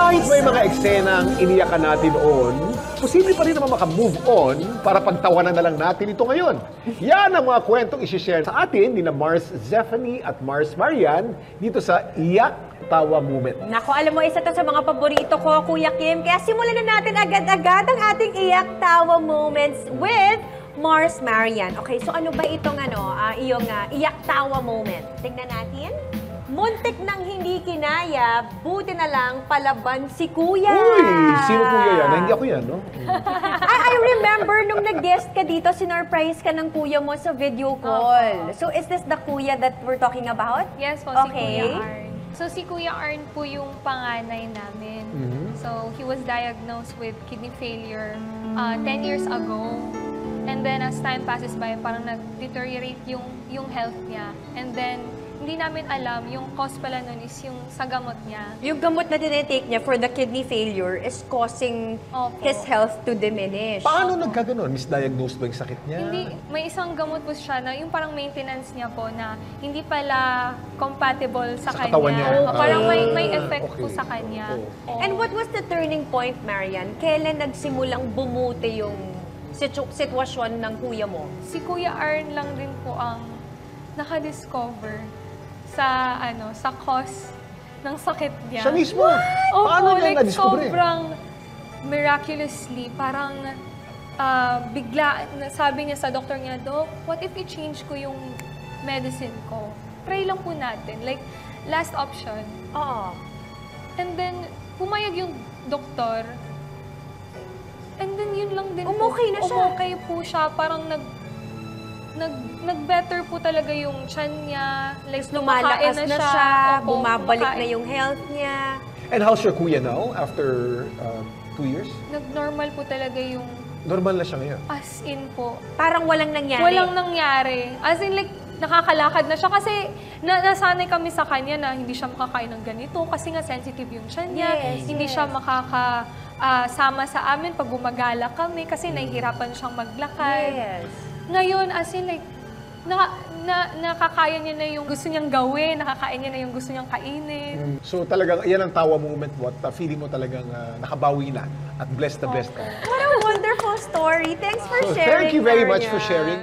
Kahit may mga eksenang iniyakan natin noon, posible pa rin naman maka-move on para pagtawanan na lang natin ito ngayon. Yan ang mga kwentong isishare sa atin ni na Mars Zephanie at Mars Marian dito sa Iyak Tawa Moment. Naku, alam mo, isa to sa mga paborito ko, Kuya Kim. Kaya simulan na natin agad-agad ang ating Iyak Tawa Moments with Mars Marian. Okay, so ano ba itong iyong Iyak Tawa Moment? Tingnan natin. Muntik nang hindi kinaya, buti na lang palaban si Kuya. Uy! Sino Kuya yan? Hindi ako yan, no? I remember nung nag-guest ka dito, sinurprise ka ng kuya mo sa video call. So is this the kuya that we're talking about? Yes po, si Kuya Arn. So si Kuya Arn po yung panganay namin. So he was diagnosed with kidney failure 10 years ago. And then as time passes by, parang nag-deteriorate yung health niya. And then hindi namin alam, yung cause pala nun is yung sa gamot niya. Yung gamot na tinitake niya for the kidney failure is causing his health to diminish. Paano nagkaganon? Misdiagnosed ba yung sakit niya? Hindi, may isang gamot po siya na yung parang maintenance niya po na hindi pala compatible sa kanya. katawan niya. Parang may effect po sa kanya. And what was the turning point, Marian? Kailan nagsimulang bumuti yung sitwasyon ng kuya mo? Si Kuya Arn lang din po ang nakadiscover sa cause ng sakit niya. Siya mismo? Paano niya na-discover? Sobrang miraculously, parang bigla, sabi niya sa doktor niya, Dok, what if i-change ko yung medicine ko? Try lang po natin. Like, last option. Oo. And then, pumayag yung doktor. And then, yun lang din Okay na siya. Okay po siya. Parang nag-better po talaga yung tiyan niya. Like, Lumalakas na siya, Opo, bumabalik na kumakain. yung health niya. And how's your kuya now after 2 years? Nag-normal po talaga yung Normal na siya ngayon. as in po. Parang walang nangyari. Walang nangyari. As in, like, nakakalakad na siya. Kasi nasanay kami sa kanya na hindi siya makakain ng ganito kasi nga sensitive yung tiyan niya. Hindi siya makakasama sa amin pag gumagala kami kasi nahihirapan siyang maglakad. Yes. Ngayon, as in, like, nakakaya niya na yung gusto niyang gawin, nakakain niya na yung gusto niyang kainin. So talagang, yan ang tawa moment mo at feeling mo talagang nakabawi na at blessed na blessed ka. What a wonderful story. Thanks for So sharing, thank you very much Marian. for sharing.